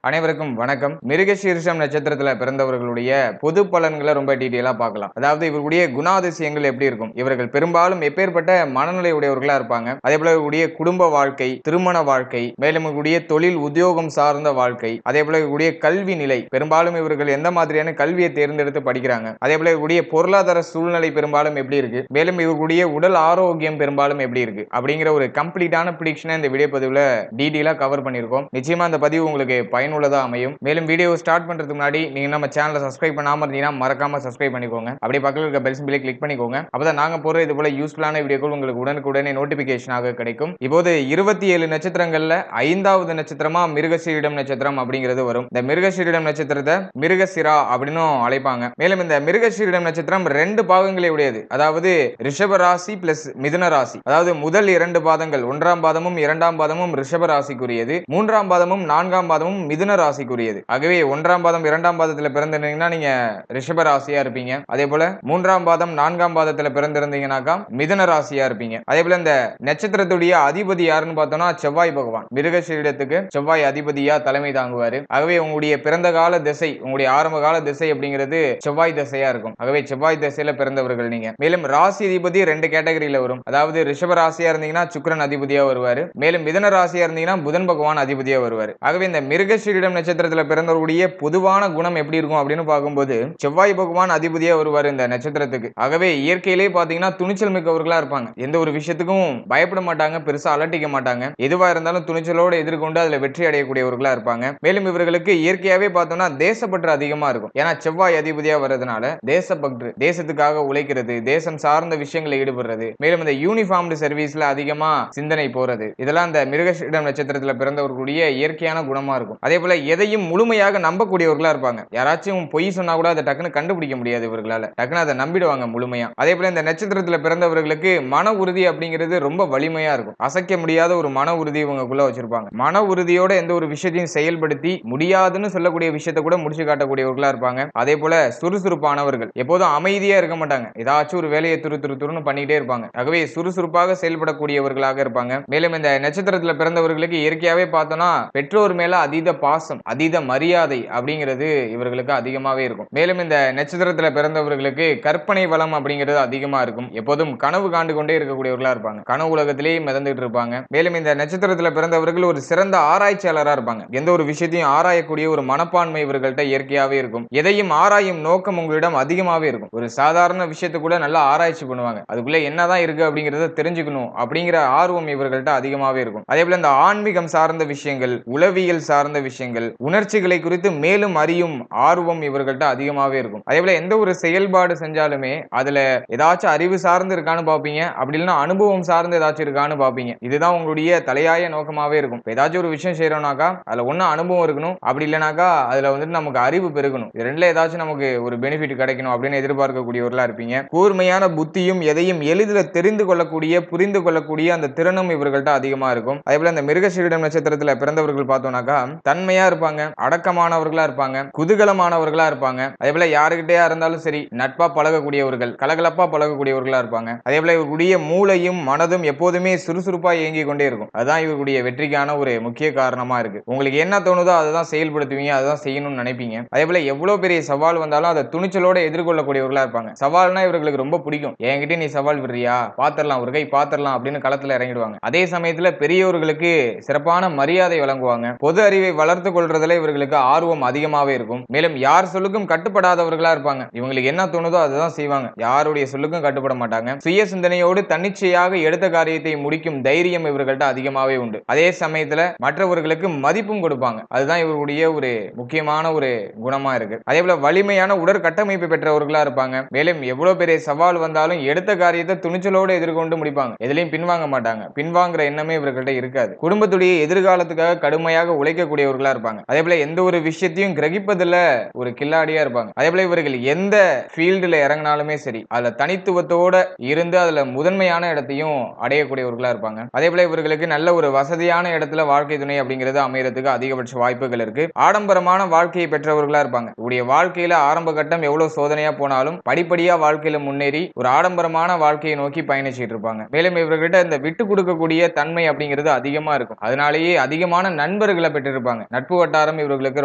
அனைவருக்கும் வணக்கம். மிருகசீரிஷம் நட்சத்திரத்துல பிறந்தவர்களுடைய பொது பலன்களை ரொம்ப டீடைலா பார்க்கலாம். அதாவது இவர்களுடைய குணாதிசயங்கள் எப்படி இருக்கும், இவர்கள் பெரும்பாலும் எப்பேற்பட்ட மனநிலை உடையவர்களா இருப்பாங்க, அதே போல இவர்களுடைய குடும்ப வாழ்க்கை, திருமண வாழ்க்கை, மேலும் இவர்களுடைய தொழில் உத்தியோகம் சார்ந்த வாழ்க்கை, அதே போல இவர்களுடைய கல்வி நிலை, பெரும்பாலும் இவர்கள் எந்த மாதிரியான கல்வியை தேர்ந்தெடுத்து படிக்கிறாங்க, அதே போல இவர்களுடைய பொருளாதார சூழ்நிலை பெரும்பாலும் எப்படி இருக்கு, மேலும் இவர்களுடைய உடல் ஆரோக்கியம் பெரும்பாலும் எப்படி இருக்கு அப்படிங்கிற ஒரு கம்ப்ளீட்டான ப்ரிடிக்ஷனை இந்த வீடியோ பதிவுல டீடைலா கவர் பண்ணியிருக்கோம். நிச்சயமா இந்த பதிவு உங்களுக்கு பயனுள்ளதா அமையும். மேலும் வீடியோ ஸ்டார்ட் பண்றதுக்கு முன்னாடி நீங்க நம்ம சேனலை சப்ஸ்கிரைப் பண்ணாம இருந்தீங்கன்னா மறக்காம சப்ஸ்கிரைப் பண்ணிக்கோங்க. அப்படியே பக்கத்துல இருக்க பெல் சிம்பலை கிளிக் பண்ணிக்கோங்க. அப்பதான் நாங்க போற இது போல யூஸ்ஃபுல்லான வீடியோக்கள் உங்களுக்கு உடனுக்குடனே நோட்டிபிகேஷனாக கிடைக்கும். இப்போது 27 நட்சத்திரங்கள்ல 5வது நட்சத்திரமா மிருகசீரிடம் நட்சத்திரம் அப்படிங்கிறது வரும். இந்த மிருகசீரிடம் நட்சத்திரத்தை மிருகசிரா அப்படின்னு அழைப்பாங்க. மேலும் இந்த மிருகசீரிடம் நட்சத்திரம் 2 பாகங்களை உடையது. அதாவது ரிஷப ராசி பிளஸ் மிதுன ராசி. அதாவது முதல் 2 பாதங்கள் 1ஆம் பாதமும் 2ஆம் பாதமும் ரிஷப ராசிக்குரியது, 3ஆம் பாதமும் 4ஆம் பாதமும் மிதுன ராசிக்குரியது. ஆகவே 1ஆம் பாதம் 2ஆம் பாதத்துல பிறந்திருந்தீங்கன்னா நீங்க ரிஷப ராசியா இருப்பீங்க. அதே போல 3ஆம் பாதம் 4ஆம் பாதத்துல பிறந்திருந்தீங்கன்னாக்கா மிதுன ராசியா இருப்பீங்க. அதே போல இந்த நட்சத்திரத்துடைய அதிபதி யாருன்னு பார்த்தோம்னா செவ்வாய் பகவான். மிருகசீரிடத்துக்கு செவ்வாய் அதிபதியா தலைமை தாங்குவாரு. ஆகவே உங்களுடைய பிறந்த கால திசை, உங்களுடைய ஆரம்ப கால திசை அப்படிங்கிறது செவ்வாய் திசையா இருக்கும். ஆகவே செவ்வாய் திசையில பிறந்தவர்கள் நீங்க. மேலும் ராசி அதிபதி 2 கேட்டகரியில வரும். அதாவது ரிஷப ராசியா இருந்தீங்கன்னா சுக்கிரன் அதிபதியா வருவாரு. மேலும் மிதுன ராசியா இருந்தீங்கன்னா புதன் பகவான் அதிபதியா வருவாரு. ஆகவே இந்த மிருகசீரிடம் நட்சத்திரத்துல பிறந்தவருடைய பொதுவான குணம் எப்படி இருக்கும் அப்படின்னு பார்க்கும்போது செவ்வாய் பகவான் அதிபதியா வருவார் இந்த நட்சத்திரத்துக்கு. ஆகவே இயற்கையிலே பாத்தீங்கன்னா துணிச்சல் மிக்கவர்களா இருப்பாங்க. எந்த ஒரு விஷயத்துக்கும் பயப்பட மாட்டாங்க, பெருசா அலட்டிக்க மாட்டாங்க. எதுவா இருந்தாலும் துணிச்சலோடு எதிர்கொண்டு அதுல வெற்றி அடையக்கூடியவர்களா இருப்பாங்க. மேலும் இவர்களுக்கு இயற்கையாவே பார்த்தோம்னா தேசப்பற்று அதிகமா இருக்கும். ஏன்னா செவ்வாய் அதிபதியா வர்றதுனால தேசப்பற்று, தேசத்துக்காக உழைக்கிறது, தேசம் சார்ந்த விஷயங்களை ஈடுபடுறது, மேலும் இந்த யூனிஃபார்ம்டு சர்வீஸ்ல அதிகமா சிந்தனை போறது, இதெல்லாம் இந்த மிருகசீரிடம் நட்சத்திரத்துல பிறந்தவர்களுடைய இயற்கையான குணமா இருக்கும். அதே போல எதையும் முழுமையாக நம்பக்கூடியவர்களா இருப்பாங்க. யாராச்சும் பொய் சொன்னா கூட அதை டக்குன்னு கண்டுபிடிக்க முடியாது இவர்களால. டக்குன்னு அதை நம்பிடுவாங்க முழுமையா. அதே போல இந்த நட்சத்திரத்துல பிறந்தவர்களுக்கு மன உறுதி அப்படிங்கிறது ரொம்ப வலிமையா இருக்கும். அசைக்க முடியாத ஒரு மன உறுதி இவங்களுக்குள்ள வச்சிருப்பாங்க. மன உறுதியோட எந்த ஒரு விஷயத்தையும் செயல்படுத்தி முடியாதுன்னு சொல்லக்கூடிய விஷயத்தை கூட முடிச்சு காட்டக்கூடியவர்களா இருப்பாங்க. அதே போல சுறுசுறுப்பானவர்கள், எப்போதும் அமைதியா இருக்க மாட்டாங்க. ஏதாச்சும் ஒரு வேலையை துருன்னு பண்ணிட்டே இருப்பாங்க. ஆகவே சுறுசுறுப்பாக செயல்படக்கூடியவர்களாக இருப்பாங்க. மேலும் இந்த நட்சத்திரத்துல பிறந்தவர்களுக்கு இயற்கையாவே பார்த்தோம்னா பெற்றோர் மேல அதீத பாசம், அதீத மரியாதை அப்படிங்கிறது இவர்களுக்கு அதிகமாவே இருக்கும். மேலும் இந்த நட்சத்திரத்துல பிறந்தவர்களுக்கு கற்பனை வளம் அப்படிங்கிறது அதிகமா இருக்கும். எப்போதும் கனவு காண்டு கொண்டே இருக்கக்கூடியவர்களா இருப்பாங்க. கனவு உலகத்திலேயே மிதந்துட்டு இருப்பாங்க. மேலும் இந்த நட்சத்திரத்துல பிறந்தவர்கள் ஒரு சிறந்த ஆராய்ச்சியாளரா இருப்பாங்க. எந்த ஒரு விஷயத்தையும் ஆராயக்கூடிய ஒரு மனப்பான்மை இவர்கள்ட்ட இயற்கையாவே இருக்கும். எதையும் ஆராயும் நோக்கம் உங்களிடம் அதிகமாவே இருக்கும். ஒரு சாதாரண விஷயத்தை கூட நல்லா ஆராய்ச்சி பண்ணுவாங்க. அதுக்குள்ள என்னதான் இருக்கு அப்படிங்கறத தெரிஞ்சுக்கணும் அப்படிங்கிற ஆர்வம் இவர்கள்ட்ட அதிகமாவே இருக்கும். அதே போல இந்த ஆன்மீகம் சார்ந்த விஷயங்கள், உளவியல் சார்ந்த விஷயங்கள், உணர்ச்சிகளை குறித்து மேலும் அறியும் ஆர்வம் இவர்கள்ட்ட அதிகமாவே இருக்கும். அதே போல எந்த ஒரு செயல்பாடு செஞ்சாலுமே அதுல ஏதாச்சும் அறிவு சார்ந்து இருக்கான்னு பாப்பீங்க, அப்படி இல்லைன்னா அனுபவம் சார்ந்து ஏதாச்சும் இருக்கான்னு பாப்பீங்க. இதுதான் உங்களுடைய தலையாய நோக்கமாவே இருக்கும். ஏதாச்சும் ஒரு விஷயம் செய்யறோம்னாக்கா அதுல ஒண்ணு அனுபவம் இருக்கணும், அப்படி இல்லைனாக்கா அதுல வந்துட்டு நமக்கு அறிவு பெருகணும். இது ரெண்டுல ஏதாச்சும் நமக்கு ஒரு பெனிஃபிட் கிடைக்கணும் அப்படின்னு எதிர்பார்க்கக்கூடியவர்களா இருப்பீங்க. கூர்மையான புத்தியும் எதையும் எளிதில் தெரிந்து கொள்ளக்கூடிய, புரிந்து கொள்ளக்கூடிய அந்த திறனும் இவர்கள்ட்ட அதிகமா இருக்கும். அதே போல இந்த மிருகசீரிடம் நட்சத்திரத்துல பிறந்தவர்கள் பார்த்தோம்னாக்கா தன்மையா இருப்பாங்க, அடக்கமானவர்களா இருப்பாங்க, குதூகலமானவர்களா இருப்பாங்க. அதே போல யாருகிட்டயா இருந்தாலும் சரி நட்பா பழகக்கூடியவர்கள், கலகலப்பா பழகக்கூடியவர்களா இருப்பாங்க. அதே போல இவர்களுடைய மூளையும் மனதும் எப்போதுமே சுறுசுறுப்பா இயங்கிக் கொண்டே இருக்கும். அதுதான் இவர்களுடைய வெற்றிக்கான ஒரு முக்கிய காரணமா இருக்கு. உங்களுக்கு என்ன தோணுதோ அதுதான் செயல்படுத்துவீங்க, அதுதான் செய்யணும்னு நினைப்பீங்க. அதே போல எவ்வளவு பெரிய சவால் வந்தாலும் அதை துணிச்சலோட எதிர்கொள்ளக்கூடியவர்களா இருப்பாங்க. சவால்னா இவர்களுக்கு ரொம்ப பிடிக்கும். என்கிட்ட நீ சவால் விடுறியா, பாத்திரலாம், ஒரு கை பாத்திரலாம் அப்படின்னு களத்துல இறங்கிடுவாங்க. அதே சமயத்துல பெரியவர்களுக்கு சிறப்பான மரியாதை வழங்குவாங்க. பொது அறிவை வளர்த்து கொள்றதுல இவர்களுக்கு ஆர்வம் அதிகமாவே இருக்கும். மேலும் யார் சொல்லுக்கும் கட்டுப்படாதவர்களா இருப்பாங்க. இவங்களுக்கு என்ன தோணுதோ அதுதான் செய்வாங்க. யாருடைய சொல்லுக்கும் கட்டுப்பட மாட்டாங்க. சுய சிந்தனையோடு தன்னிச்சையாக எடுத்த காரியத்தை முடிக்கும் தைரியம் இவர்கள்ட்ட அதிகமாவே உண்டு. அதே சமயத்துல மற்றவர்களுக்கு மதிப்பும் கொடுப்பாங்க. அதுதான் இவர்களுடைய ஒரு முக்கியமான ஒரு குணமா இருக்கு. அதே போல வலிமையான உடற்கட்டமைப்பு பெற்றவர்களா இருப்பாங்க. மேலும் எவ்வளவு பெரிய சவால் வந்தாலும் எடுத்த காரியத்தை துணிச்சலோடு எதிர்கொண்டு முடிப்பாங்க. எதிலையும் பின்வாங்க மாட்டாங்க. பின்வாங்குற எண்ணமே இவர்கள்ட்ட இருக்காது. குடும்பத்துடைய எதிர்காலத்துக்காக கடுமையாக உழைக்கக்கூடியவர்களா இருப்பாங்க. அதே போல எந்த ஒரு விஷயத்தையும் கிரகிப்பதுல ஒரு கில்லாடியா இருப்பாங்க. அதே போல இவர்கள் எந்த ஃபீல்டுல இறங்கினாலுமே சரி அதுல தனித்துவத்தோட இருந்து அதுல முதன்மையான இடத்தையும் அடையக்கூடியவர்களா இருப்பாங்க. அதே போல இவர்களுக்கு நல்ல ஒரு வசதியான இடத்துல வாழ்க்கை துணை அப்படிங்கிறது அமையறதுக்கு அதிகபட்ச வாய்ப்புகள் இருக்கு. ஆடம்பரமான வாழ்க்கையை பெற்றவர்களா இருப்பாங்க. இவருடைய வாழ்க்கையில ஆரம்ப கட்டம் எவ்வளவு சோதனையா போனாலும் படிப்படியா வாழ்க்கையில முன்னேறி ஒரு ஆடம்பரமான வாழ்க்கையை நோக்கி பயணிச்சிட்டு இருப்பாங்க. மேலும் இவர்கிட்ட இந்த விட்டு கொடுக்கக்கூடிய தன்மை அப்படிங்கிறது அதிகமா இருக்கும். அதனாலேயே அதிகமான நண்பர்களை பெற்றிருப்பாங்க. நட்பு வட்டாரம் இவர்களுக்கு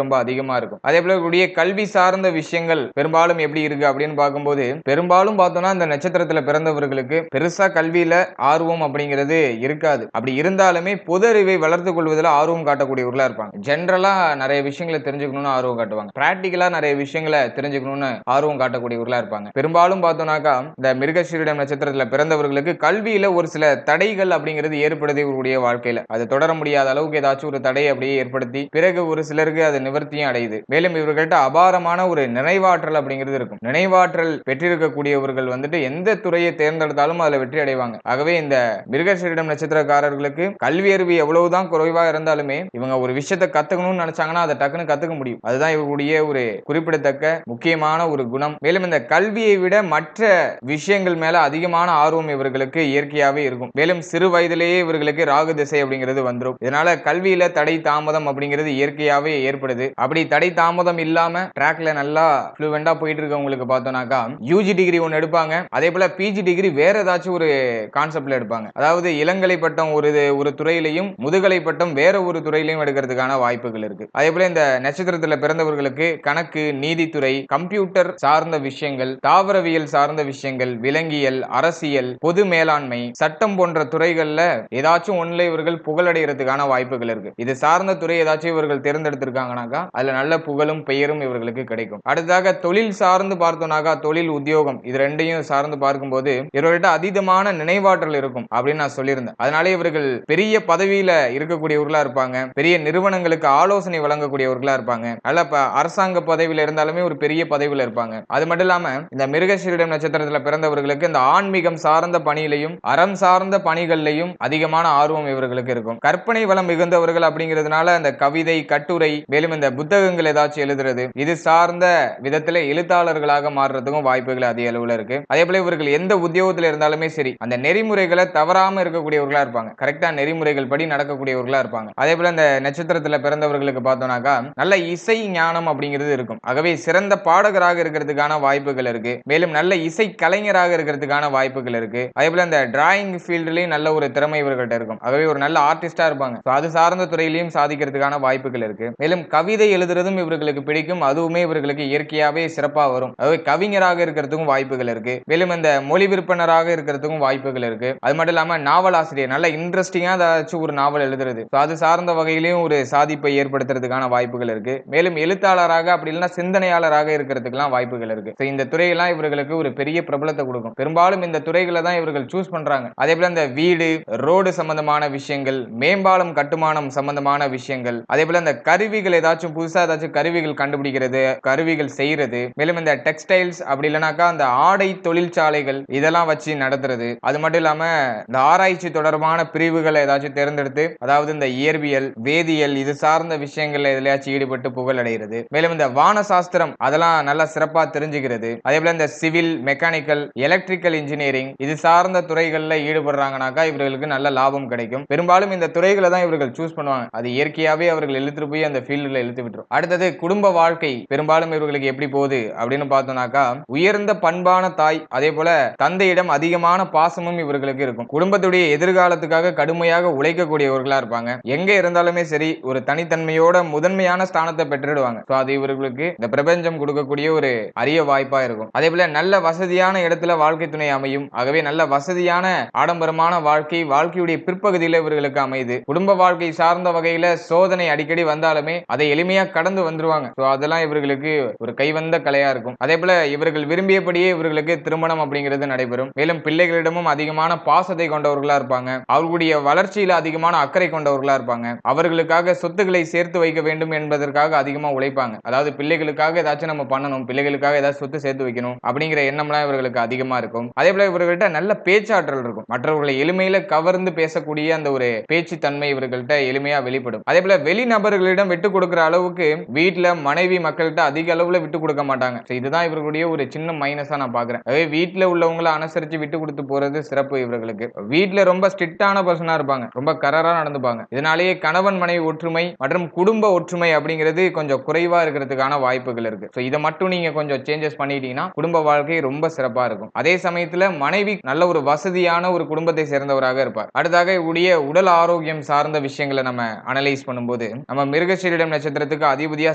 ரொம்ப அதிகமா இருக்கும். அதே போல இவருடைய கல்வி சார்ந்த விஷயங்கள் பெரும்பாலும் எப்படி இருக்கு அப்படின்னு பார்க்கும்போது, பெரும்பாலும் பார்த்தோம்னா இந்த நட்சத்திரத்துல பிறந்தவர்களுக்கு பெருசா கல்வியில ஆர்வம் அப்படிங்கிறது இருக்காது. அப்படி இருந்தாலுமே பொது அறிவை வளர்த்துக் கொள்வதில் ஆர்வம் காட்டக்கூடியவர்களா இருப்பாங்க. ஜென்ரலா நிறைய விஷயங்களை தெரிஞ்சுக்கணும்னு ஆர்வம் காட்டுவாங்க. பிராக்டிகலா நிறைய விஷயங்களை தெரிஞ்சுக்கணும்னு ஆர்வம் காட்டக்கூடியவர்களா இருப்பாங்க. பெரும்பாலும் பார்த்தோம்னாக்கா இந்த மிருகசீரிடம் நட்சத்திரத்துல பிறந்தவர்களுக்கு கல்வியில ஒரு சில தடைகள் அப்படிங்கிறது ஏற்படுது இவருடைய வாழ்க்கையில. அது தொடர முடியாத அளவுக்கு ஏதாச்சும் ஒரு தடை அப்படியே ஏற்படுத்தி பிறகு ஒரு சிலருக்கு அது நிவர்த்தியும் அடையுது. மேலும் இவர்கள்ட்ட அபாரமான ஒரு நினைவாற்றல் அப்படிங்கிறது இருக்கும். நினைவாற்றல் பெற்றிருக்கக்கூடியவர்கள் வந்துட்டு எந்த துறையை தேர்ந்தெடுத்தாலும் அதுல வெற்றி அடைவாங்க. ஆகவே இந்த மிருகசீரிடம் நட்சத்திரக்காரர்களுக்கு கல்வி அறிவு எவ்வளவுதான் குறைவா இருந்தாலுமே இவங்க ஒரு விஷயத்தை கத்துக்கணும்னு நினைச்சாங்கன்னா அதை டக்குன்னு கத்துக்க முடியும். அதுதான் இவருடைய ஒரு குறிப்பிடத்தக்க முக்கியமான ஒரு குணம். மேலும் இந்த கல்வியை விட மற்ற விஷயங்கள் மேல அதிகமான ஆர்வம் இவர்களுக்கு இயற்கையாவே இருக்கும். மேலும் சிறு வயதிலேயே இவர்களுக்கு ராகு திசை அப்படிங்கிறது வந்துடும். இதனால கல்வியில தடை தாமதம் அப்படிங்கிறது இயற்கையாவே ஏற்படுது. அப்படி தடை தாமதம் இல்லாம ட்ராக்ல நல்லா ஃப்ளூவெண்டா போயிட்டு இருக்கவங்களுக்கு பார்த்தோம்னாக்கா யூஜி டிகிரி ஒன்னு எடுப்பாங்க. அதே போல பிஜி டிகிரி வேற ஏதாச்சும் ஒரு கான்செப்ட்ல எடுப்பாங்க. அதாவது இளங்கலை பட்டம் ஒரு துறையிலையும் முதுகலை பட்டம் வேற ஒரு துறையிலையும் எடுக்கிறதுக்கான வாய்ப்புகள் இருக்கு. அதே போல இந்த நட்சத்திரத்துல பிறந்தவர்களுக்கு கணக்கு, நீதித்துறை, கம்ப்யூட்டர் சார்ந்த விஷயங்கள், தாவரவியல் சார்ந்த விஷயங்கள், விலங்கியல், அரசியல், பொது மேலாண்மை, சட்டம் போன்ற துறைகள்ல ஏதாச்சும் ஒண்ணுல இவர்கள் புகழடைகிறதுக்கான வாய்ப்புகள் இருக்கு. இது சார்ந்த துறை ஏதாச்சும் இவர்கள் தேர்ந்தெடுத்திருக்காங்கனாக்கா அதுல நல்ல புகழும் பெயரும் இவர்களுக்கு கிடைக்கும். அடுத்ததாக தொழில் சார்ந்து பார்த்தோம்னாக்கா தொழில், உத்தியோகம் இது ரெண்டையும் சார்ந்து பார்க்கும்போது இவர்கள்ட்ட அதீதமான நினைவாற்றல் இருக்கும் அப்படின்னு நான் சொல்லியிருந்தேன். அதனால இவர்கள் பெரிய பதவியில இருக்கக்கூடியவர்களா இருப்பாங்க. பெரிய நிறுவனங்களுக்கு ஆலோசனை வழங்கக்கூடியவர்களா இருப்பாங்க. நல்ல அரசாங்க பதவியில இருந்தாலுமே ஒரு பெரிய பதவியில இருப்பாங்க. அது மட்டும் இல்லாம இந்த மிருகசீரிடம் நட்சத்திரத்துல பிறந்தவர்களுக்கு இந்த ஆன்மீகம் சார்ந்த பணியிலையும் அறம் சார்ந்த பணிகள்லையும் அதிகமான ஆர்வம் இவர்களுக்கு இருக்கும். கற்பனை வளம் மிகுந்தவர்கள் அப்படிங்கிறதுனால இந்த கவிதை, கட்டுரை, மேலும் இந்த புத்தகங்கள் ஏதாச்சும் எழுதுறது இது சார்ந்த விதத்துல எழுத்தாளர்களாக மாறுறதுக்கும் வாய்ப்புகள் அதிக அளவுல இருக்கு. அதே போல இவர்கள் எந்த உத்தியோகத்துல இருந்தாலுமே சரி அந்த நெறிமுறைகளை தவறாம இருக்கக்கூடியவர்களா இருப்பாங்க. கரெக்டா நெறிமுறைகள் படி நடக்கக்கூடியவர்களா இருப்பாங்க. அதே போல இந்த நட்சத்திரத்துல பிறந்தவர்களுக்கு பார்த்தோம்னாக்கா நல்ல இசை ஞானம் அப்படிங்கிறது இருக்கும். ஆகவே சிறந்த பாடகராக இருக்கிறதுக்கான வாய்ப்புகள் இருக்கு. மேலும் நல்ல இசை கலைஞராக இருக்கிறதுக்கான வாய்ப்புகள் இருக்கு. அதே போல இந்த டிராயிங் ஃபீல்ட்லயும் நல்ல ஒரு திறமை இவர்கள்ட்ட இருக்கும். ஆகவே ஒரு நல்ல ஆர்டிஸ்டா இருப்பாங்க. அது சார்ந்த துறையிலையும் சாதிக்கிறதுக்கான வாய்ப்புகள் இருக்கு. மேலும் கவிதை எழுதுறதும் இவர்களுக்கு பிடிக்கும். அதுவுமே இவர்களுக்கு இயற்கையாவே சிறப்பா வரும். அதாவது கவிஞராக இருக்கிறதுக்கும் வாய்ப்புகள் இருக்கு. மேலும் இந்த மொழி விற்பனராக இருக்கிறதுக்கும் வாய்ப்புகள் இருக்கு. அது மட்டும் இல்லாம நாவல் ஆசிரியர் நல்ல இன்ட்ரெஸ்டிங்கா ஏதாச்சும் ஒரு நாவல் எழுதுறது அது சார்ந்த வகையிலையும் ஒரு சாதிப்பை ஏற்படுத்துறதுக்கான வாய்ப்புகள் இருக்கு. மேலும் எழுத்தாளராக அப்படி இல்லைன்னா சிந்தனையாளராக இருக்கிறதுக்கெல்லாம் வாய்ப்புகள் இருக்கு. இந்த துறையெல்லாம் இவர்களுக்கு ஒரு பெரிய பிரபலத்தை கொடுக்கும். பெரும்பாலும் இந்த துறைகளை தான் இவர்கள் சூஸ் பண்றாங்க. அதே போல இந்த வீடு, ரோடு சம்பந்தமான விஷயங்கள், மேம்பாலம் கட்டுமானம் சம்பந்தமான விஷயங்கள், அதே போல இந்த கருவிகள் ஏதாச்சும் புதுசா ஏதாச்சும் கருவிகள் கண்டுபிடிக்கிறது, கருவிகள் செய்யறது, மேலும் இந்த டெக்ஸ்டைல்ஸ் அப்படி இல்லைனாக்கா அந்த ஆடை தொழிற்சாலைகள் இதெல்லாம் வச்சு நடத்துறது, அது மட்டும் இல்லாம இந்த ஆராய்ச்சி தொடர்பான பிரிவுகளை ஏதாச்சும் தேர்ந்தெடுத்து அதாவது இந்த இயற்பியல், வேதியியல் இது சார்ந்த விஷயங்கள்ல எதுலயாச்சும் ஈடுபட்டு புகழ் அடைகிறது. மேலும் இந்த வான சாஸ்திரம் அதெல்லாம் நல்லா சிறப்பா தெரிஞ்சுக்கிறது. அதே போல இந்த சிவில், மெக்கானிக்கல், எலக்ட்ரிக்கல் இன்ஜினியரிங் இது சார்ந்த துறைகள்ல ஈடுபடுறாங்கனாக்கா இவர்களுக்கு நல்ல லாபம் கிடைக்கும். பெரும்பாலும் இந்த துறைகளை தான் இவர்கள் சூஸ் பண்ணுவாங்க. அது இயற்கையாவே அவர்கள் இழுத்து போய் அந்த ஃபீல்ட்ல இழுத்து விட்டுரும். அடுத்தது குடும்ப வாழ்க்கை பெரும்பாலும் இவர்களுக்கு எப்படி போகுது அப்படின்னு பார்த்தோம்னாக்கா உயர்ந்த பண்பான தாய், அதே போல தந்தையிடம் அதிகமான பாசமும் இவர்களுக்கு இருக்கும். குடும்பத்துடைய எதிர்காலத்துக்காக கடுமையாக உழைக்கக்கூடியவர்களா இருப்பாங்க. எங்க இருந்தாலுமே சரி ஒரு தனித்தன்மையோட முதன்மையான ஸ்தானத்தை பெற்றுடுவாங்க. அது இவர்களுக்கு இந்த பிரபஞ்சம் கொடுக்கக்கூடிய ஒரு அரிய வாய்ப்பா இருக்கும். அதே போல நல்ல வசதியான இடத்துல வாழ்க்கை துணை அமையும். ஆகவே நல்ல வசதியான ஆடம்பரமான வாழ்க்கையுடைய பிற்பகுதியில இவர்களுக்கு அமையுது. குடும்ப வாழ்க்கை சார்ந்த வகையில சோதனை அடிக்கடி வந்தாலுமே அதை எளிமையா கடந்து வந்துருவாங்க. அதெல்லாம் இவர்களுக்கு ஒரு கைவந்த கலையா இருக்கும். அதே போல இவர்கள் விரும்பியபடியே இவர்களுக்கு திருமணம் அப்படிங்கிறது நடைபெறும். மேலும் பிள்ளைகளிடமும் அதிகமான பாசத்தை கொண்டவர்களா இருப்பாங்க. அவர்களுடைய வளர்ச்சியில அதிகமான அக்கறை கொண்டவர்களா இருப்பாங்க. அவர்களுக்காக சொத்துக்களை சேர்த்து வைக்க வேண்டும் என்பதற்காக அதிகமா உழைப்பாங்க. அதாவது பிள்ளைகளுக்காக ஏதாச்சும் நம்ம பண்ணணும், பிள்ளைகளுக்காக ஏதாவது சொத்து சேர்த்து வைக்கணும் அப்படிங்கிற எண்ணம்லாம் இவர்களுக்கு அதிகமா இருக்கும். அதே போல இவர்கள்ட்ட நல்ல பேச்சாற்றல் இருக்கும். மற்றவர்களை எளிமையில கவர்ந்து பேசக்கூடிய அந்த ஒரு பேச்சு தன்மை இவர்கள்ட்ட எளிமையா வெளிப்படும். அதே போல வெளிநபர்களிடம் விட்டு கொடுக்கிற அளவுக்கு வீட்டுல மனைவி மக்கள்கிட்ட அதிக அளவுல விட்டு கொடுக்க மாட்டாங்க. இதுதான் இவர்களுடைய ஒரு சின்ன மைனஸா நான் பாக்குறேன். வீட்டுல உள்ளவங்களை அனுசரிச்சு விட்டு கொடுத்து போறது சிறப்பு இவர்களுக்கு. வீட்டுல ரொம்ப ஸ்ட்ரிக்டான பர்சனா இருப்பாங்க. ரொம்ப கராரா நடந்துப்பாங்க. இதனாலேயே கணவன் மனைவி ஒற்றுமை மற்றும் குடும்ப ஒற்றுமை அப்படிங்கிறது கொஞ்சம் குறைவா இருக்கிறதுக்கான வாய்ப்புகள் இருக்கு. இதை மட்டும் நீங்க கொஞ்சம் சேஞ்சஸ் பண்ணிட்டீங்கன்னா குடும்ப வாழ்க்கை ரொம்ப சிறப்பா இருக்கும். அதே சமயத்துல மனைவி நல்ல ஒரு வசதியான ஒரு குடும்பத்தை சேர்ந்தவராக இருப்பார். அடுத்தாக உடைய உடல் ஆரோக்கியம் சார்ந்த விஷயங்களை நம்ம அனலைஸ் பண்ணும்போது நம்ம மிருகசீரிடம் நட்சத்திரத்துக்கு அதிபதியா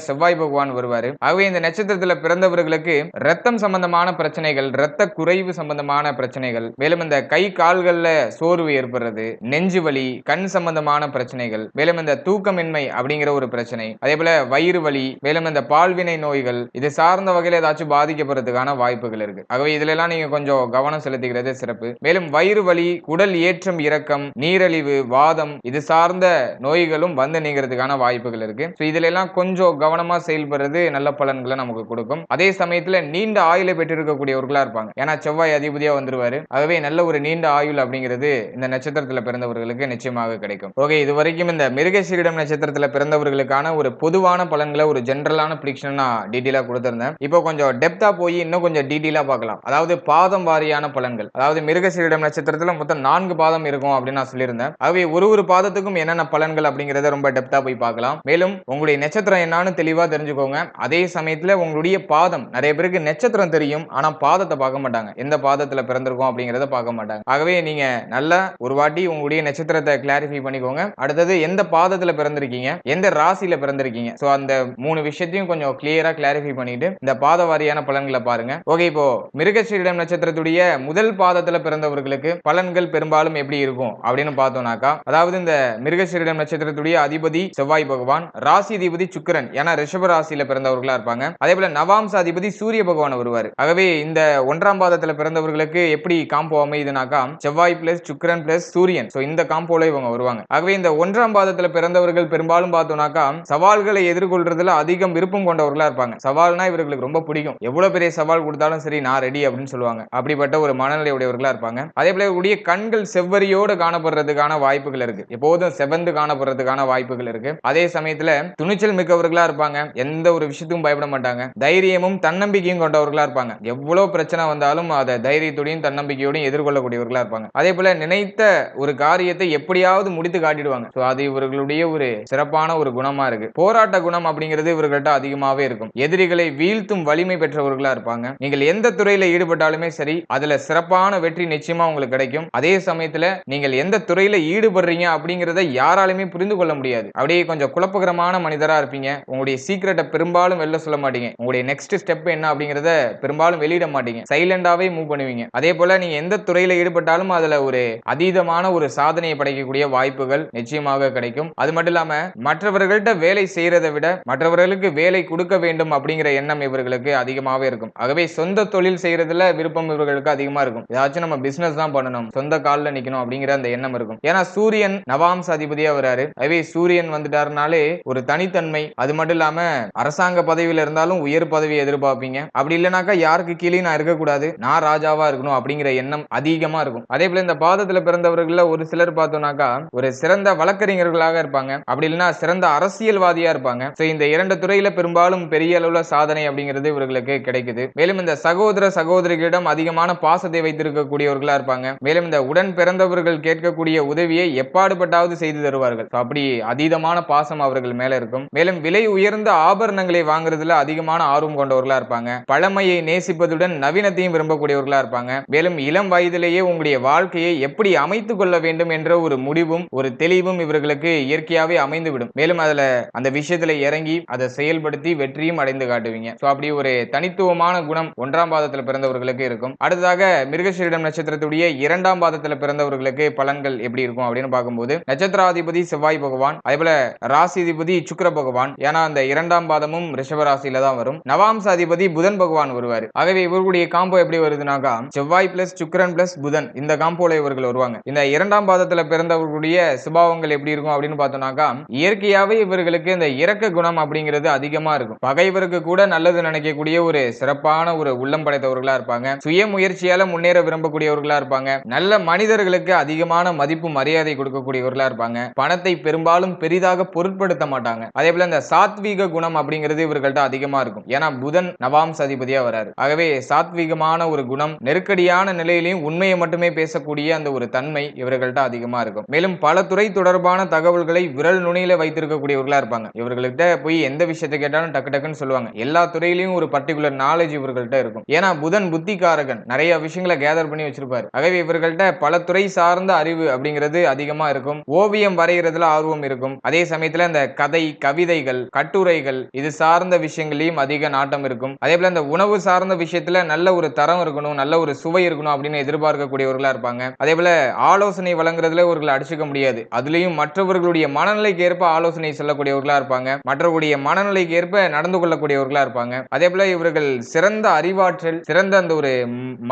செவ்வாய் பகவான் வருவாரு. ஆகவே இந்த நட்சத்திரத்துல பிறந்தவர்களுக்கு ரத்தம் சம்பந்தமான பிரச்சனைகள், ரத்த குறைவு சம்பந்தமான பிரச்சனைகள், மேலும் இந்த கை கால்கள்ல சோர்வு ஏற்படுறது, நெஞ்சு வலி, கண் சம்பந்தமான பிரச்சனைகள், மேலும் இந்த தூக்கமின்மை அப்படிங்கிற ஒரு பிரச்சனை, அதே போல வயிறு வலி, மேலும் இந்த பால்வினை நோய்கள், இது சார்ந்த வகையில் ஏதாச்சும் பாதிக்கப்படுறதுக்கான வாய்ப்புகள் இருக்கு. ஆகவே இதுல எல்லாம் நீங்க கொஞ்சம் கவனம் செலுத்துகிறது சிறப்பு. மேலும் வயிறு வலி, குடல் ஏற்றம் இறக்கம், நீரழிவு, வாதம், இது சார்ந்த நோய்களும் வந்து நீங்கிறதுக்கான வாய்ப்புகள் இருக்கு. இதுல எல்லாம் கொஞ்சம் கவனமா செயல்படுறது நல்ல பலன்களை நமக்கு கொடுக்கும். அதே சமயத்துல நீண்ட ஆயுளை பெற்றிருக்கக்கூடியவர்களா இருப்பாங்க. ஏன்னா செவ்வாய் அதிபதியா வந்துருவாரு. ஆகவே நல்ல ஒரு நீண்ட ஆயுள் அப்படிங்கிறது இந்த நட்சத்திரத்துல பிறந்தவர்களுக்கு நிச்சயமாக கிடைக்கும். ஓகே, இது வரைக்கும் இந்த மிருகசீரிடம் நட்சத்திரத்துல பிறந்தவர்களுக்கான ஒரு பொதுவான பலன்களை ஒரு ஜெனரலான பிரிடிக்ஷன் நான் டீடைலா கொடுத்திருந்தேன். இப்போ கொஞ்சம் டெப்தா போய் இன்னும் கொஞ்சம் டீடைலா பார்க்கலாம். அதாவது பாதம் வாரியான பலன்கள். அதாவது மிருகசீரிடம் நட்சத்திரத்துல மொத்தம் 4 பாதம் இருக்கும் அப்படின்னு நான் சொல்லியிருந்தேன். ஆகவே ஒரு பாதத்துக்கும் என்னென்ன பலன்கள் அப்படிங்கறத ரொம்ப டெப்தா போய் பார்க்கலாம். மேலும் உங்களுடைய நட்சத்திரம் என்னன்னு தெளிவா தெரிஞ்சுக்கோங்க. அதே சமயத்துல உங்களுடைய பாதம், நிறைய பேருக்கு நட்சத்திரம் தெரியும், ஆனா பாதத்தை பார்க்க மாட்டாங்க. எந்த பாதத்துல பிறந்திருக்கோம் அப்படிங்கறத பார்க்க மாட்டாங்க. ஆகவே நீங்க நல்ல ஒரு வாட்டி உங்களுடைய நட்சத்திரத்தை கிளாரிஃபை பண்ணிக்கோங்க. அடுத்தது எந்த பாதத்துல பிறந்திருக்கீங்க, எந்த ராசியில பிறந்திருக்கீங்க, சோ அந்த 3 விஷயத்தையும் கொஞ்சம் கிளியரா கிளாரிஃபை பண்ணிட்டு இந்த பாத வாரியான பலன்களை பாருங்க. ஓகே, இப்போ மிருகசீரிடம் நட்சத்திரத்துடைய முதல் பாதத்துல பிறந்தவர்களுக்கு பலன்கள் பெரும்பாலும் எப்படி இருக்கும் அப்படின்னு பார்த்தோம்னாக்கா, அதாவது இந்த மிருகசீரிடம் நட்சத்திரத்துடைய அதிபதி செவ்வாய் பகவான், ராசி அதிபதி சுக்கிரன், ஏன்னா ரிஷப ராசியில பிறந்தவர்களா இருப்பாங்க. அதே போல நவாம்ச அதிபதி சூரிய பகவான் வருவார். ஆகவே இந்த 1ஆம் பாதத்துல பிறந்தவர்களுக்கு எப்படி காம்போ அமையுதுனாக்கா, செவ்வாய் பிளஸ் சுக்கிரன் பிளஸ் சூரியன், சோ இந்த காம்போல இவங்க வருவாங்க. ஆகவே இந்த 1ஆம் பாதத்துல பிறந்தவர்கள் பெரும்பாலும் பார்த்தோம்னாக்கா சவால்களை எதிர்கொள்றதுல அதிகம் விருப்பம் கொண்டவர்களா இருப்பாங்க. சவால்னா இவர்களுக்கு ரொம்ப பிடிக்கும். எவ்வளவு பெரிய சவால் கொடுத்தாலும் சரி, நான் ரெடி அப்படின்னு சொல்லுவாங்க. அப்படிப்பட்ட ஒரு மனநிலை உடையவர்களா இருப்பாங்க. அதே போல இவருடைய கண்கள் செவ்வரியோடு காணப்படுறதுக்கான வாய்ப்புகள் இருக்கு. எப்போதும் செவந்து காணப்படுறதுக்கான வாய்ப்புகள் இருக்கு. அதே சமயத்துல துணிச்சல் மிக்கவர்களா இருப்பாங்க. எந்த ஒரு விஷயத்துக்கும் பயப்பட மாட்டாங்க. தைரியமும் தன்னம்பிக்கையும் கொண்டவர்களா இருப்பாங்க. எவ்வளவு பிரச்சனை வந்தாலும் அதை தைரியத்தோடையும் தன்னம்பிக்கையோடையும் எதிர்கொள்ளக்கூடியவர்களா இருப்பாங்க. அதே போல நினைத்த ஒரு காரியத்தை எப்படியாவது முடித்து காட்டிடுவாங்க. அது இவர்களுடைய ஒரு சிறப்பான ஒரு குணமா இருக்கு. போராட்ட குணம் அப்படிங்கிறது இவர்கள்ட்ட அதிகமாவே இருக்கும். எதிரிகளை வீழ்த்தும் வலிமை பெற்றவர்களா இருப்பாங்க. நீங்கள் எந்த துறையில ஈடுபட்டாலுமே சரி, அதுல சிறப்பான வெற்றி நிச்சயமா உங்களுக்கு கிடைக்கும். அதே சமயத்துல நீங்கள் எந்த துறையில ஈடுபடுறீங்க அப்படிங்கறத யாராலுமே புரிந்து கொள்ள முடியாது. அப்படியே கொஞ்சம் குழப்பகரமான மனிதரா இருப்பீங்க. உங்களுடைய சீக்ரெட்டை பெரும்பாலும் வெளில சொல்ல மாட்டீங்க. உங்களுடைய நெக்ஸ்ட் ஸ்டெப் என்ன அப்படிங்கறத பெரும்பாலும் வெளியிட மாட்டீங்க. சைலண்டாவே மூவ் பண்ணுவீங்க. அதே போல நீங்க எந்த துறையில ஈடுபட்டாலும் அதுல ஒரு அதீதமான ஒரு சாதனையை படைக்கக்கூடிய வாய்ப்புகள் நிச்சயமாக கிடைக்கும். அது மட்டும் இல்லாம மற்றவர்கள்ட்ட வேலை செய்யறதை விட மற்றவர்களுக்கு வேலை கொடுக்க வேண்டும் அப்படிங்கிற எண்ணம் இவர்களுக்கு அதிகமாவே இருக்கும். ஆகவே சொந்த தொழில் செய்யறதுல விருப்பம் இவர்களுக்கு அதிகமா இருக்கும். ஏதாச்சும் நம்ம பிசினஸ் தான் பண்ணணும், சொந்த கால்ல நிக்கணும் அப்படிங்கிற அந்த எண்ணம் இருக்கும். ஏன்னா சூரியன் நவாம்ச அதிபதியா வராரு. ஆகவே சூரியன் வந்துட்டாருனாலே ஒரு தனித்தன்மை, அது மட்டும் இல்லாம அரசாங்க பதவியில இருந்தாலும் உயர் பதவி எதிர்பார்ப்பீங்க. அப்படி இல்லைனாக்கா யாருக்கு கீழே நான் இருக்கக்கூடாது, நான் ராஜாவா இருக்கணும் அப்படிங்கிற எண்ணம் அதிகமா இருக்கும். அதே போல இந்த பாதத்துல பிறந்தவர்கள் ஒரு சிலர் பார்த்தோம்னாக்கா ஒரு சிறந்த வழக்கறிஞர்களாக இருப்பாங்க. அப்படி இல்லைன்னா சிறந்த அரசியல்வாதியா இருப்பாங்க. இந்த 2 துறையில பெரும்பாலும் பெரிய அளவுல சாதனை அப்படிங்கிறது இவர்களுக்கு கிடைக்குது. மேலும் இந்த சகோதர சகோதரிகளிடம் அதிகமான பாசத்தை வைத்திருக்கக்கூடியவர்களா இருப்பாங்க. மேலும் இந்த உடன் பிறந்தவர்கள் கேட்கக்கூடிய உதவியை எப்பாடுபட்டாவது செய்து தருவார்கள். அப்படி அதீதமான பாசம் அவர்கள் மேல இருக்கும். மேலும் விலை உயர்ந்த ஆபரணங்களை வாங்குறதுல அதிகமான ஆர்வம் கொண்டவர்களா இருப்பாங்க. பழமையை நேசிப்பதுடன் நவீனத்தையும் விரும்பக்கூடியவர்களா இருப்பாங்க. மேலும் இளம் வயதிலேயே உங்களுடைய வாழ்க்கையை எப்படி அமைத்துக் கொள்ள வேண்டும் என்ற ஒரு முடிவும் ஒரு தெளிவும் இவர்களுக்கு இயற்கையாவே அமைந்துவிடும். மேலும் அதுல அந்த விஷயத்துல இறங்கி அதை செயல்படுத்தி வெற்றியும் அடைந்து காட்டுவீங்க. அப்படி ஒரு தனித்துவமான குணம் 1ஆம் பாதத்துல பிறந்தவர்களுக்கு இருக்கும். அடுத்ததாக மிருகசீரிடம் நட்சத்திரத்துடைய 2ஆம் பாதத்துல பிறந்தவர்களுக்கு பலன்கள் எப்படி இருக்கும் அப்படின்னு பார்க்கும்போது, நட்சத்திராதிபதி செவ்வாய் பகவான், அதேபோல ராசிதிபதி சுக்கிர பகவான், ஏன்னா அந்த 2ஆம் பாதமும் ரிஷப ராசியில தான் வரும். நவாம்ச அதிபதி புதன் பகவான் வருவார். ஆகவே இவர்களுடைய காம்போ எப்படி வருதுனாக்கா செவ்வாய் பிளஸ் சுக்கிரன் பிளஸ் புதன், இந்த காம்போல இவர்கள் வருவாங்க. இந்த 2ஆம் பாதத்துல பிறந்தவர்களுடைய சுபாவங்கள் எப்படி இருக்கும் அப்படின்னு பார்த்தோம்னாக்கா, இயற்கையாவே இவர்களுக்கு இந்த இரக்க குணம் அப்படிங்கிறது அதிகமா இருக்கும். பகைவருக்கு கூட நல்லது நினைக்கக்கூடிய ஒரு சிறப்பான ஒரு உள்ளம் படைத்தவர்களா இருப்பாங்க. சுய முயற்சியால முன்னேற விரும்பக்கூடியவர்களா இருப்பாங்க. நல்ல மனிதர்களுக்கு அதிகமான மதிப்பு மரியாதை கொடுக்கக்கூடியவர்களா இருப்பாங்க. பணத்தை பெரும்பாலும் பெரிதாக பொருட்படுத்த மாட்டாங்க. அதே போல இந்த சாத்வீக குணம் அப்படிங்கிறது இவர்கள்ட்ட அதிகமா இருக்கும். ஏன்னா புதன் நவாம்ச அதிபதியா வராரு. ஆகவே சாத்வீகமான ஒரு குணம், நெருக்கடியான நிலையிலையும் உண்மையை மட்டுமே பேசக்கூடிய அந்த ஒரு தன்மை இவர்கள்ட்ட அதிகமா இருக்கும். மேலும் பல துறை தொடர்பான தகவல்களை விரல் நுனியில வைத்திருக்கக்கூடியவர்களா இருப்பாங்க. இவர்கள்ட்ட போய் எந்த விஷயத்தை கேட்டாலும் டக்கு டக்குன்னு சொல்லுவாங்க. எல்லா துறையிலையும் ஒரு பர்டிகுலர் நாலேஜ் இவர்கள்ட்ட இருக்கும். ஏன்னா புதன் புத்திகாரகன், நிறைய விஷயங்களை கேதர் பண்ணி வச்சிருப்பாரு. ஆகவே இவர்கள்ட்ட பல துறை சார்ந்த அறிவு அப்படிங்கிறது அதிகமா இருக்கும். ஓவியம் வரைகிறதுல ஆர்வம் இருக்கும். அதே சமயத்துல இந்த கதை, கவிதைகள், கட்டுரைகள் இது சார்ந்த விஷயங்களையும் அதிக நாட்டம் இருக்கும். அதே போல இந்த உணவு சார்ந்த விஷயத்துல நல்ல ஒரு தரம் இருக்கணும், நல்ல ஒரு சுவை இருக்கணும் அப்படின்னு எதிர்பார்க்கக்கூடியவர்களா இருப்பாங்க. அதே போல ஆலோசனை வழங்குறதுல இவர்கள் அடிச்சுக்க முடியாது. அதுலயும் மற்றவர்களுடைய மனநிலைக்கு ஏற்ப ஆலோசனை சொல்லக்கூடியவர்களா இருப்பாங்க. மற்றவர்களுடைய மனநிலைக்கு ஏற்ப நடந்து கொள்ளக்கூடியவர்களா இருப்பாங்க. அதே போல இவர்கள் சிறந்த அறிவாற்றல், சிறந்த அந்த ஒரு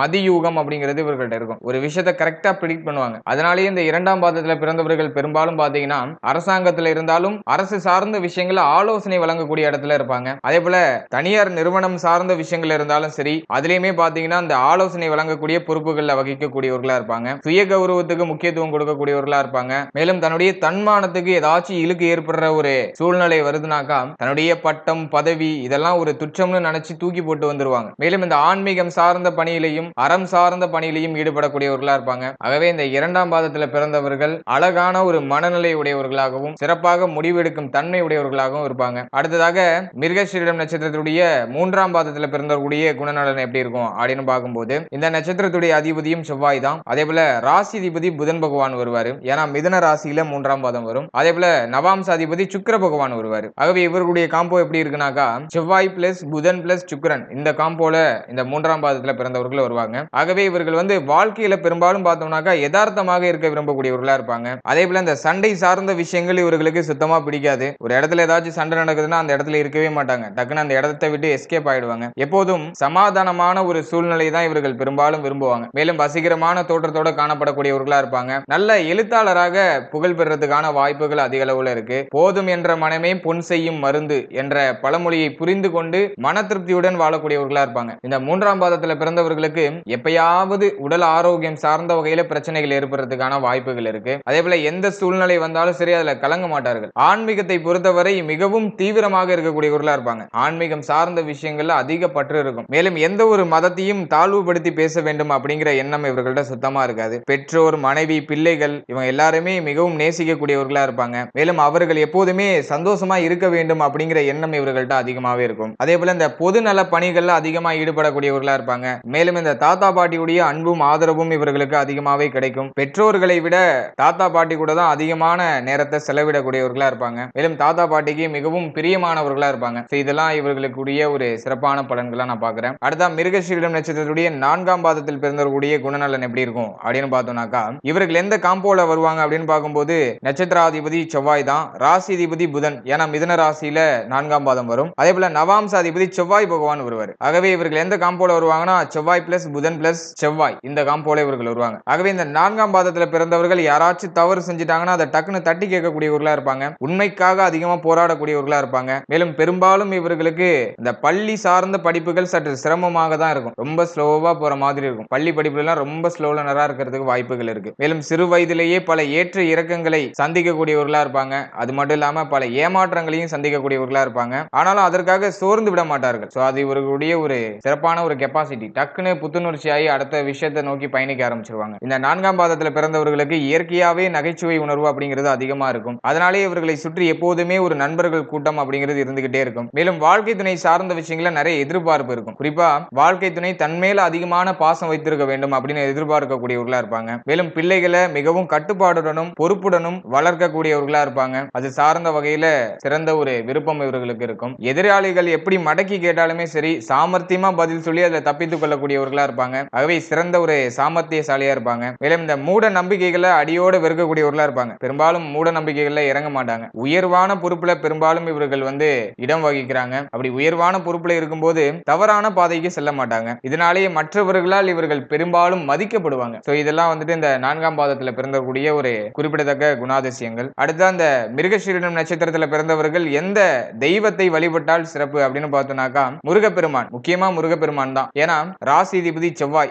மதியூகம் அப்படிங்கிறது இவர்கள்ட்ட இருக்கும். ஒரு விஷயத்தை கரெக்டா பிரிடிக்ட் பண்ணுவாங்க. அதனாலேயே இந்த இரண்டாம் பாதத்துல பிறந்தவர்கள் பெரும்பாலும் பாத்தீங்கன்னா அரசாங்கத்துல இருந்தாலும் அரசு சார்ந்த விஷயங்கள ஆலோசனை வழங்கக்கூடிய இடத்துல இருப்பாங்க. அதே போல தனியார் நிறுவனம் சார்ந்த விஷயங்கள் இருந்தாலும் சரி, அதுலயுமே பாத்தீங்கன்னா அந்த ஆலோசனை வழங்கக்கூடிய பொறுப்புகள்ல வகிக்கக்கூடியவர்களா இருப்பாங்க. சுய கௌரவத்துக்கு முக்கியத்துவம் கொடுக்கக்கூடியவர்களா இருப்பாங்க. மேலும் தன்னுடைய தன்மானத்துக்கு ஏதாச்சும் இழுக்கு ஏற்படுற ஒரு சூழ்நிலை வருதுனாக்கா தன்னுடைய பட்டம், பதவி இதெல்லாம் ஒரு துச்சம்னு நினைச்சு தூக்கி போட்டு வந்துருவாங்க. மேலும் இந்த ஆன்மீகம் சார்ந்த பணியிலையும் அறம் சார்ந்த பணியிலையும் ஈடுபடக்கூடியவர்களா இருப்பாங்க. ஆகவே இந்த இரண்டாம் பாதத்துல பிறந்தவர்கள் அழகான ஒரு மனநிலை உடையவர்களாகவும் சிறப்பாக முடிவெடுக்கும் தன்மை உடையவர்களாகவும் இருப்பாங்க. அடுத்ததாக மிருகசீரிடம் நட்சத்திரத்துடைய மூன்றாம் பாதத்துல பிறந்தவர்களுடைய குணநலன் எப்படி இருக்கும் அப்படின்னு பார்க்கும்போது இந்த நட்சத்திரத்துடைய அதிபதியும் செவ்வாய் தான். அதே போல ராசி அதிபதி புதன் பகவான் வருவாரு. ஏன்னா மிதுன ராசியில மூன்றாம் பாதம் வரும். அதே போல நவாம்ச அதிபதி சுக்கிர பகவான் வருவாரு. ஆகவே இவர்களுடைய காம்போ எப்படி இருக்குனாக்கா செவ்வாய் பிளஸ் புதன் பிளஸ் சுக்கிரன் இந்த காம்போல இந்த மூன்றாம் பாதத்துல பிறந்தவர்கள் வருவாங்க. ஆகவே இவர்கள் வந்து வாழ்க்கையில பெரும்பாலும் பார்த்தோம்னாக்கா யதார்த்தமாக இருக்க விரும்பக்கூடியவர்களா இருப்பாங்க. அதே போல இந்த சண்டை சார்ந்த விஷயங்கள் இவர்களுக்கு சுத்தமா பிடிக்காது. ஒரு இடத்துல ஏதாச்சும் சண்டை நடக்குதுன்னா அந்த இடத்துல இருக்கவே மாட்டாங்க. டக்குன்னு அந்த இடத்தை விட்டு எஸ்கேப் ஆயிடுவாங்க. எப்போதும் சமாதானமான ஒரு சூழ்நிலை தான் இவர்கள் பெரும்பாலும் விரும்புவாங்க. மேலும் வசீகரமான தோற்றத்தோட காணப்படக்கூடியவர்களா இருப்பாங்க. நல்ல எழுத்தாளராக புகழ் பெறதுக்கான வாய்ப்புகள் அதிக அளவுல இருக்கு. போதும் என்ற மனமே பொன் செய்யும் மருந்து என்ற பழமொழியை புரிந்து கொண்டு மன திருப்தியுடன் வாழக்கூடியவர்களா இருப்பாங்க. இந்த மூன்றாம் பாதத்துல பிறந்தவர்களுக்கு எப்பயாவது உடல் ஆரோக்கியம் சார்ந்த வகையில பிரச்சனைகள் ஏற்படுறதுக்கான வாய்ப்புகள் இருக்கு. அதே போல எந்த சூழ்நிலை வந்தாலும் சரி அதுல கலங்க மாட்டார்கள். ஆன்மீகத்தை பொறுத்தவரை மிகவும் தீவிரமாக இருக்கக்கூடியவர்களா இருப்பாங்க. ஆன்மீகம் சார்ந்த விஷயங்கள்ல அதிக பற்று இருக்கும். மேலும் எந்த ஒரு மதத்தையும் தாழ்வுபடுத்தி பேச வேண்டும் அப்படிங்கிற எண்ணம் இவர்கள்ட்ட சுத்தமா இருக்காது. பெற்றோர், மனைவி, பிள்ளைகள் இவங்க எல்லாருமே மிகவும் நேசிக்கக்கூடியவர்களா இருப்பாங்க. மேலும் அவர்கள் எப்போதுமே சந்தோஷமா இருக்க வேண்டும் அப்படிங்கிற எண்ணம் இவர்கள்ட்ட அதிகமாவே இருக்கும். அதே போல இந்த பொது நல பணிகள்ல அதிகமா ஈடுபடக்கூடியவர்களா இருப்பாங்க. மேலும் இந்த தாத்தா பாட்டியுடைய அன்பும் ஆதரவும் இவர்களுக்கு அதிகமாவே கிடைக்கும். பெற்றோர்களை விட தாத்தா பாட்டி கூட தான் அதிகமான நேரத்தை செலவிடக்கூடியவர்களா இருப்பாங்க. மேலும் தாத்தா பாட்டிக்கு மிகவும் பிரியமானவர்களா இருப்பாங்க. இதெல்லாம் இவர்களுக்குரிய ஒரு சிறப்பான பலன்களா நான் பார்க்கிறேன். அடுத்த மிருகசீரிடம் நட்சத்திரத்துடைய நான்காம் பாதத்தில் பிறந்தவர்களுடைய குணநலன் எப்படி இருக்கும் அப்படின்னு பார்த்தோம்னாக்கா இவர்கள் எந்த காம்போல வருவாங்க அப்படின்னு பார்க்கும்போது நட்சத்திராதிபதி செவ்வாய் தான். ராசி அதிபதி புதன். ஏன்னா மிதுன ராசியில நான்காம் பாதம் வரும். அதே போல நவாம்ச அதிபதி செவ்வாய் பகவான் வருவார். ஆகவே இவர்கள் எந்த காம்போல வருவாங்கன்னா செவ்வாய் பிளஸ் புதன் பிளஸ் செவ்வாய் இந்த காம்போல இவர்கள் வருவாங்க. ஆகவே இந்த நான்காம் பாதத்துல பிறந்தவர்கள் யாராச்சும் தவறு செஞ்சிட்டாங்கன்னா அதை டக்குன்னு தட்டி கேட்கக்கூடியவர்களா இருப்பாங்க. உண்மைக்காக அதிகமா போராடக்கூடியவர்களா இருப்பாங்க. மேலும் பெரும்பாலும் இவர்களுக்கு இந்த பள்ளி சார்ந்த படிப்புகள் சற்று சிரமமாக தான் இருக்கும். ரொம்ப ஸ்லோவா போற மாதிரி இருக்கும். பள்ளி படிப்புல எல்லாம் ரொம்ப ஸ்லோ லேர்னரா இருக்கிறதுக்கு வாய்ப்புகள் இருக்கு. மேலும் சிறு வயதிலேயே பல ஏற்ற இறக்கங்களை சந்திக்கக்கூடியவர்களா இருப்பாங்க. அது மட்டும் இல்லாம பல ஏமாற்றங்களையும் சந்திக்கக்கூடியவர்களா இருப்பாங்க. ஆனாலும் அதற்காக சோர்ந்து விட மாட்டார்கள். அது இவர்களுடைய ஒரு சிறப்பான ஒரு கெப்பாசிட்டி. டக்குன்னு புத்துணர்ச்சியாகி அடுத்த விஷயத்தை நோக்கி பயணிக்க ஆரம்பிச்சிருவாங்க. இந்த நான்காம் பாதத்துல பிறந்தவர்களுக்கு இயற்கையாவே நகைச்சுவை உணர்வு அப்படிங்கிறது அதிகமா இருக்கும். அதனாலே இவர்களை சுற்றி எப்போதுமே ஒரு நண்பர்கள் கூட்டம் அப்படிங்கிறது இருந்துகிட்டே இருக்கும். மேலும் வாழ்க்கை துணை சார்ந்த விஷயங்கள நிறைய எதிர்பார்ப்பு இருக்கும். குறிப்பா வாழ்க்கை துணை தன்மேல அதிகமான பாசம் வைத்திருக்க வேண்டும் அப்படின்னு எதிர்பார்க்கக்கூடியவர்களா இருப்பாங்க. மேலும் பிள்ளைகளை மிகவும் கட்டுப்பாடுடனும் பொறுப்புடனும் வளர்க்கக்கூடியவர்களா இருப்பாங்க. அது சார்ந்த வகையில சிறந்த ஒரு விருப்பம் இவர்களுக்கு இருக்கும். எதிராளிகள் எப்படி மடக்கி கேட்டாலுமே சரி சாமர்த்தியமா பதில் சொல்லி அதில் தப்பித்துக் கொள்ளக்கூடியவர்களா இருப்பாங்க. ஆகவே சிறந்த ஒரு சாமர்த்தியசாலியா இருப்பாங்க. மேலும் இந்த மூட நம்பிக்கைகளை அடியோடு வெறுக்கக்கூடியவர்களா இருப்பாங்க. பெரும்பாலும் மூட நம்பிக்கைகள்ல இறங்க மாட்டாங்க. உயர்வான பொறுப்புல பெரும்பாலும் இவர்கள் வந்து இடம் வகிக்கிறாங்க. அப்படி உயர்வான பொறுப்புல இருக்கும்போது தவறான பாதைக்கு செல்ல மாட்டாங்க. இதனாலேயே மற்றவர்களால் இவர்கள் பெரும்பாலும் மதிக்கப்படுவாங்க. இதெல்லாம் வந்துட்டு இந்த நான்காம் பாதத்துல பிறந்தக்கூடிய ஒரு குறிப்பிடத்தக்க குணாதிசயங்கள். அடுத்து அந்த மிருகசீரிடம் நட்சத்திரத்துல பிறந்தவர்கள் எந்த தெய்வத்தை வழிபட்டால் சிறப்பு அப்படின்னு பார்த்தோம்னாக்கா முருகப்பெருமான். முக்கியமா முருகப்பெருமான் தான். ஏன்னா ராசி அதிபதி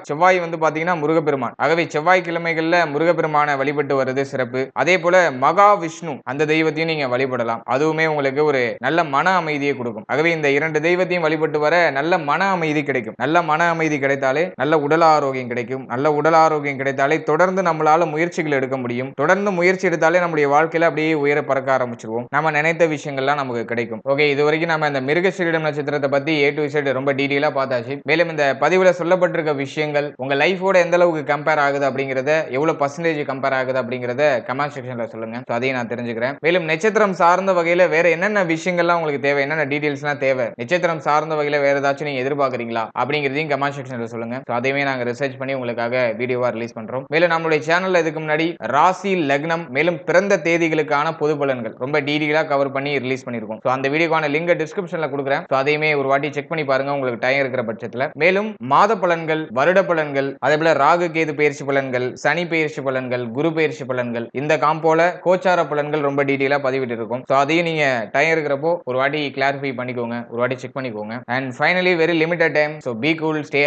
செவ்வாய் வந்து பாத்தீங்கன்னா முருகப்பெருமான். ஆகவே செவ்வாய் கிழமைகள்ல முருகப்பெருமானை வழிபட்டு வருது சிறப்பு. அதே போல மகா விஷ்ணு அந்த தெய்வத்தையும் நீங்க வழிபடலாம். அதுவுமே உங்களுக்கு ஒரு நல்ல மன அமைதியை கொடுக்கும். ஆகவே இந்த இரண்டு தெய்வத்தையும் வழிபட்டு வர நல்ல மன அமைதி கிடைக்கும். நல்ல மன அமைதி கிடைத்தாலே நல்ல உடல் ஆரோக்கியம் கிடைக்கும். நல்ல உடல் ஆரோக்கியம் கிடைத்தாலே தொடர்ந்து நம்மளால முயற்சிகள் எடுக்க முடியும். தொடர்ந்து முயற்சி எடுத்தாலே நம்முடைய வாழ்க்கையில அப்படியே உயர பறக்க ஆரம்பிச்சிருவோம். நம்ம நினைத்த விஷயங்கள்லாம் நமக்கு கிடைக்கும். ஓகே, இது வரைக்கும் நம்ம இந்த மிருகசீரிடம் நட்சத்திரத்தை பத்தி A to Z ரொம்ப டீடைலா பார்த்தாச்சு. மேலும் இந்த பதிவுல சொல்லப்பட்டிருக்க விஷயங்கள் உங்க லைஃபோட எந்த அளவுக்கு கம்பேர் ஆகுது அப்படிங்கறத, எவ்வளவு பர்சன்டேஜ் கம்பேர் ஆகுது அப்படிங்கறத கமெண்ட் செக்ஷன்ல சொல்லுங்க. அதையும் நான் தெரிஞ்சுக்கிறேன். மேலும் நட்சத்திரம் சார்ந்த வகையில வேற என்னென்ன விஷயங்கள்லாம் உங்களுக்கு தேவை, என்னென்ன டீடைல்ஸ்லாம் தேவை, நட்சத்திரம் சார்ந்த வகையில வேற ஏதாச்சும் நீங்க எதிர்பார்க்கறீங்களா அப்படிங்கறதையும் கமெண்ட் செக்ஷன்ல சொல்லுங்க. அதையுமே நாங்க ரிசர்ச் பண்ணி உங்களுக்காக வீடியோவா ரிலீஸ் பண்றோம். மேலும் நம்மளுடைய சேனல்ல இதுக்கு முன்னாடி ராசி, லக்னம் மேலும் பிறந்த தேதிகளுக்கான பொது பலன்கள் ரொம்ப டீடைலா கவர் பண்ணி ரிலீஸ் பண்ணிருக்கோம். அந்த வீடியோக்கான லிங்க் டிஸ்கிரிப்ஷன்ல கொடுக்குறேன். அதையுமே ஒரு வாட்டி செக் பண்ணி பாருங்க உங்களுக்கு டைம் இருக்கிற பட்சத்துல. மேலும் மாத பலன்கள், வருட பலன்கள், அதே போல ராகு கேது பயிற்சி பலன்கள், சனி பயிற்சி பலன்கள், குரு பயிற்சி பலன்கள், இந்த காம்போல கோச்சார பலன்கள் ரொம்ப டீடைலா பதிவிட்டு இருக்கும். அதையும் நீங்க டைம் இருக்கிறப்போ ஒரு வாட்டி கிளாரிஃபை பண்ணிக்கோங்க, ஒரு வாட்டி செக் பண்ணிக்கோங்க. And finally very limited time, so be cool, stay